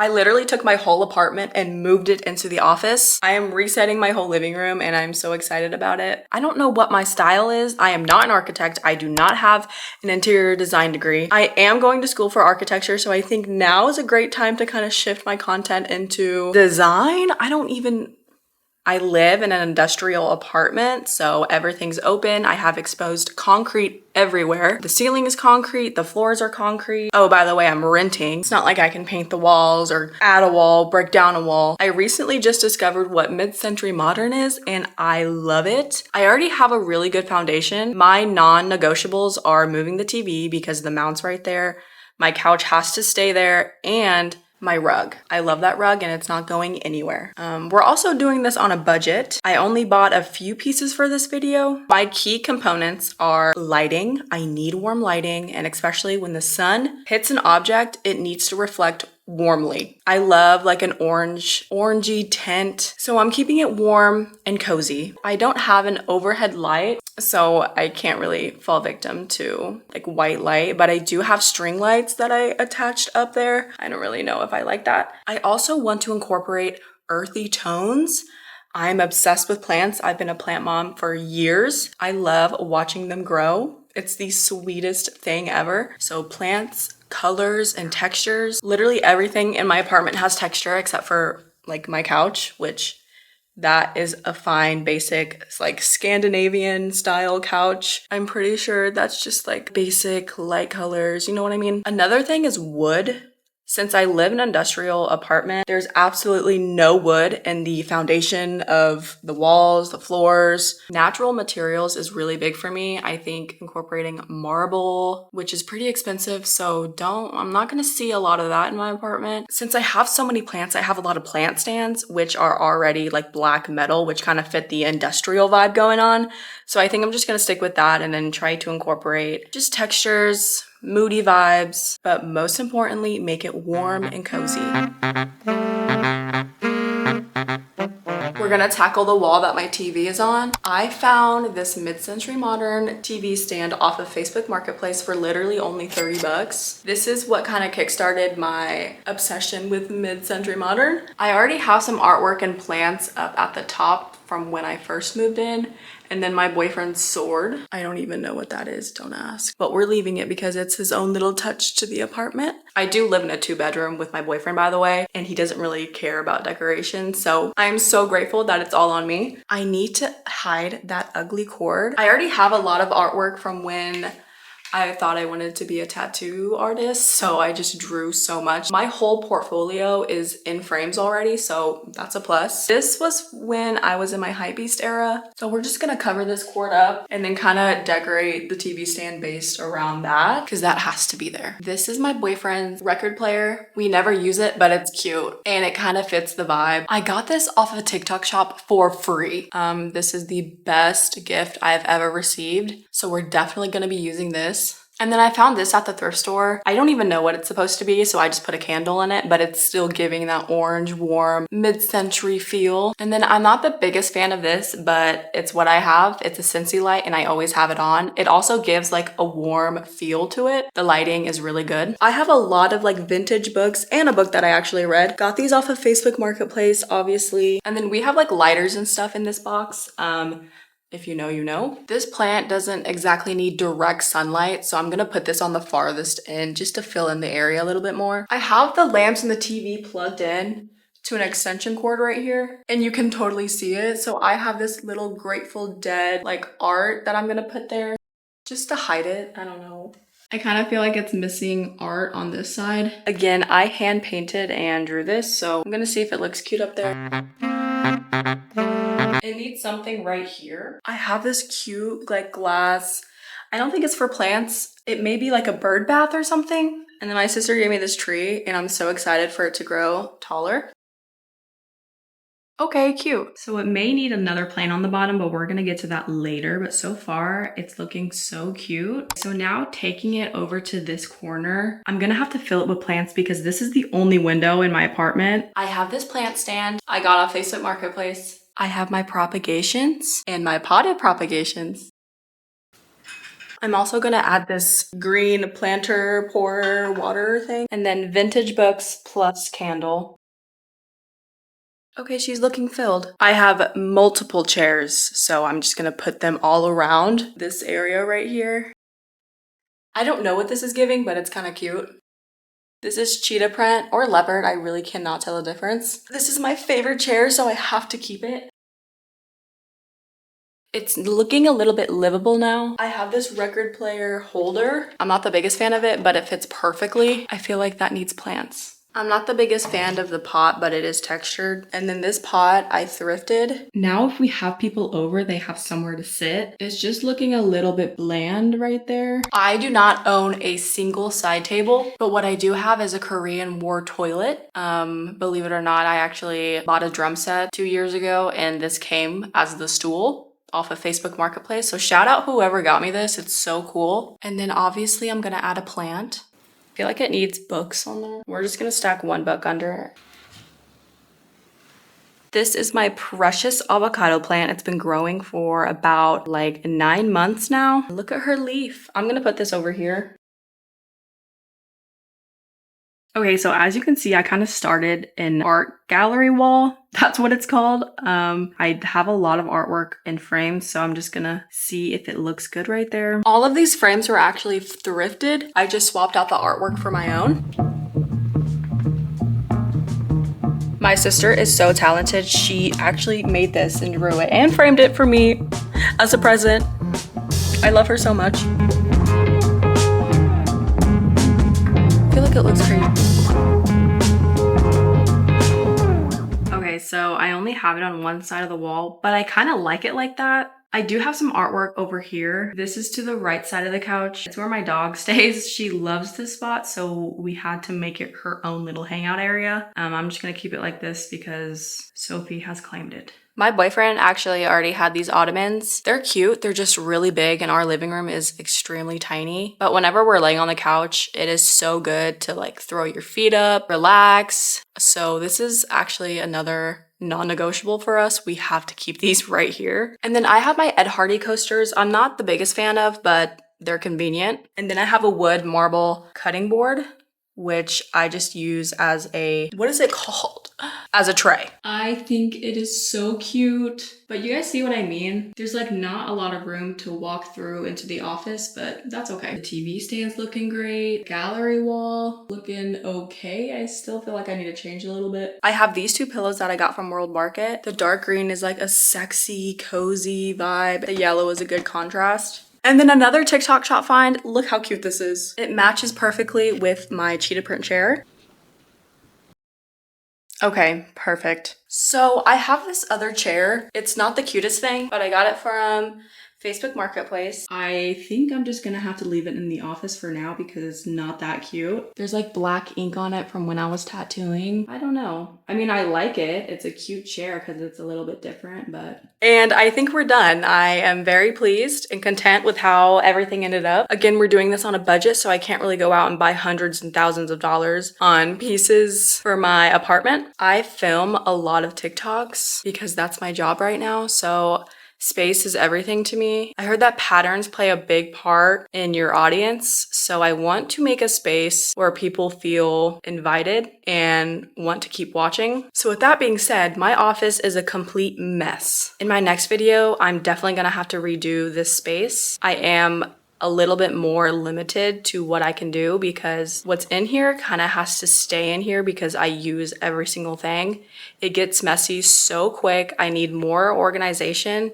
I literally took my whole apartment and moved it into the office. I am resetting my whole living room and I'm so excited about it. I don't know what my style is. I am not an architect. I do not have an interior design degree. I am going to school for architecture, so I think now is a great time to kind of shift my content into design. I live in an industrial apartment, so everything's open. I have exposed concrete everywhere. The ceiling is concrete, the floors are concrete. Oh, by the way, I'm renting. It's not like I can paint the walls or add a wall, break down a wall. I recently just discovered what mid-century modern is, and I love it. I already have a really good foundation. My non-negotiables are moving the TV because the mount's right there. My couch has to stay there, and my rug. I love that rug and it's not going anywhere. We're also doing this on a budget. I only bought a few pieces for this video. My key components are lighting. I need warm lighting, and especially when the sun hits an object, it needs to reflect warmly. I love like an orangey tint. So I'm keeping it warm and cozy. I don't have an overhead light, so I can't really fall victim to like white light, but I do have string lights that I attached up there. I don't really know if I like that. I also want to incorporate earthy tones. I'm obsessed with plants. I've been a plant mom for years. I love watching them grow. It's the sweetest thing ever. So plants, colors, and textures. Literally everything in my apartment has texture except for like my couch, which that is a fine, basic, like Scandinavian style couch. I'm pretty sure that's just like basic light colors, you know what I mean? Another thing is wood. Since I live in an industrial apartment, there's absolutely no wood in the foundation of the walls, the floors. Natural materials is really big for me. I think incorporating marble, which is pretty expensive, so I'm not gonna see a lot of that in my apartment. Since I have so many plants, I have a lot of plant stands, which are already like black metal, which kind of fit the industrial vibe going on. So I think I'm just gonna stick with that and then try to incorporate just textures, moody vibes, but most importantly, make it warm and cozy. We're gonna tackle the wall that my TV is on. I found this mid-century modern TV stand off of Facebook Marketplace for literally only 30 bucks. This is what kind of kickstarted my obsession with mid-century modern. I already have some artwork and plants up at the top from when I first moved in. And then my boyfriend's sword. I don't even know what that is, don't ask. But we're leaving it because it's his own little touch to the apartment. I do live in a 2-bedroom with my boyfriend, by the way, and he doesn't really care about decoration. So I'm so grateful that it's all on me. I need to hide that ugly cord. I already have a lot of artwork from when I thought I wanted to be a tattoo artist, so I just drew so much. My whole portfolio is in frames already, so that's a plus. This was when I was in my hypebeast era, so we're just gonna cover this cord up and then kind of decorate the TV stand based around that, because that has to be there. This is my boyfriend's record player. We never use it, but it's cute and it kind of fits the vibe. I got this off of a TikTok shop for free. This is the best gift I've ever received, so we're definitely gonna be using this. And then I found this at the thrift store. I don't even know what it's supposed to be, so I just put a candle in it, but it's still giving that orange, warm, mid-century feel. And then I'm not the biggest fan of this, but it's what I have. It's a Scentsy light and I always have it on. It also gives like a warm feel to it. The lighting is really good. I have a lot of like vintage books and a book that I actually read. Got these off of Facebook Marketplace, obviously. And then we have like lighters and stuff in this box. If you know, you know. This plant doesn't exactly need direct sunlight, so I'm gonna put this on the farthest end just to fill in the area a little bit more. I have the lamps and the TV plugged in to an extension cord right here, and you can totally see it. So I have this little Grateful Dead like art that I'm gonna put there just to hide it. I don't know. I kind of feel like it's missing art on this side. Again, I hand painted and drew this, so I'm gonna see if it looks cute up there. It needs something right here. I have this cute like glass. I don't think it's for plants. It may be like a bird bath or something. And then my sister gave me this tree and I'm so excited for it to grow taller. Okay, cute. So it may need another plant on the bottom, but we're gonna get to that later. But so far, it's looking so cute. So now taking it over to this corner, I'm gonna have to fill it with plants because this is the only window in my apartment. I have this plant stand I got off Facebook Marketplace. I have my propagations and my potted propagations. I'm also gonna add this green planter pour water thing, and then vintage books plus candle. Okay, she's looking filled. I have multiple chairs, so I'm just gonna put them all around this area right here. I don't know what this is giving, but it's kind of cute. This is cheetah print or leopard. I really cannot tell the difference. This is my favorite chair, so I have to keep it. It's looking a little bit livable now. I have this record player holder. I'm not the biggest fan of it, but it fits perfectly. I feel like that needs plants. I'm not the biggest fan of the pot, but it is textured. And then this pot I thrifted. Now if we have people over, they have somewhere to sit. It's just looking a little bit bland right there. I do not own a single side table, but what I do have is a Korean War toilet. Believe it or not, I actually bought a drum set 2 years ago, and this came as the stool off of Facebook Marketplace. So shout out whoever got me this. It's so cool. And then obviously I'm gonna add a plant. I feel like it needs books on there. We're just gonna stack one book under it. This is my precious avocado plant. It's been growing for about like 9 months now. Look at her leaf. I'm gonna put this over here. Okay, so as you can see, I kind of started an art gallery wall. That's what it's called. I have a lot of artwork in frames, so I'm just gonna see if it looks good right there. All of these frames were actually thrifted. I just swapped out the artwork for my own. My sister is so talented. She actually made this and drew it and framed it for me as a present. I love her so much. I feel like it looks great. Okay, so I only have it on one side of the wall, but I kind of like it like that. I do have some artwork over here. This is to the right side of the couch. It's where my dog stays. She loves this spot, so we had to make it her own little hangout area. I'm just gonna keep it like this because Sophie has claimed it. My boyfriend actually already had these ottomans. They're cute, they're just really big, and our living room is extremely tiny. But whenever we're laying on the couch, it is so good to like throw your feet up, relax. So this is actually another non-negotiable for us. We have to keep these right here. And then I have my Ed Hardy coasters. I'm not the biggest fan of, but they're convenient. And then I have a wood marble cutting board, which I just use as a, what is it called? As a tray. I think it is so cute, but you guys see what I mean? There's like not a lot of room to walk through into the office, but that's okay. The TV stand's looking great. Gallery wall looking okay. I still feel like I need to change a little bit. I have these two pillows that I got from World Market. The dark green is like a sexy, cozy vibe. The yellow is a good contrast. And then another TikTok shop find. Look how cute this is. It matches perfectly with my cheetah print chair. Okay, perfect. So I have this other chair. It's not the cutest thing, but I got it from Facebook Marketplace. I think I'm just gonna have to leave it in the office for now because it's not that cute. There's like black ink on it from when I was tattooing. I don't know. I mean, I like it. It's a cute chair because it's a little bit different, but... And I think we're done. I am very pleased and content with how everything ended up. Again, we're doing this on a budget, so I can't really go out and buy hundreds and thousands of dollars on pieces for my apartment. I film a lot of TikToks because that's my job right now, so space is everything to me. I heard that patterns play a big part in your audience, so I want to make a space where people feel invited and want to keep watching. So with that being said, my office is a complete mess. In my next video, I'm definitely gonna have to redo this space. I am a little bit more limited to what I can do because what's in here kind of has to stay in here because I use every single thing. It gets messy so quick. I need more organization.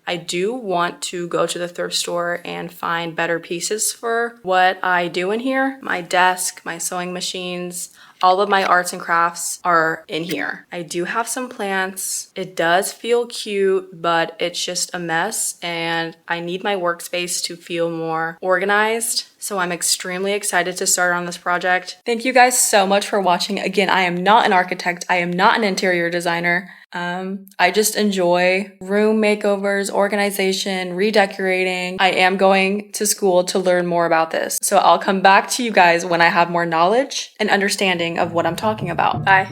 I do want to go to the thrift store and find better pieces for what I do in here. My desk, my sewing machines, all of my arts and crafts are in here. I do have some plants. It does feel cute, but it's just a mess and I need my workspace to feel more organized. So I'm extremely excited to start on this project. Thank you guys so much for watching. Again, I am not an architect. I am not an interior designer. I just enjoy room makeovers, organization, redecorating. I am going to school to learn more about this. So I'll come back to you guys when I have more knowledge and understanding of what I'm talking about. Bye.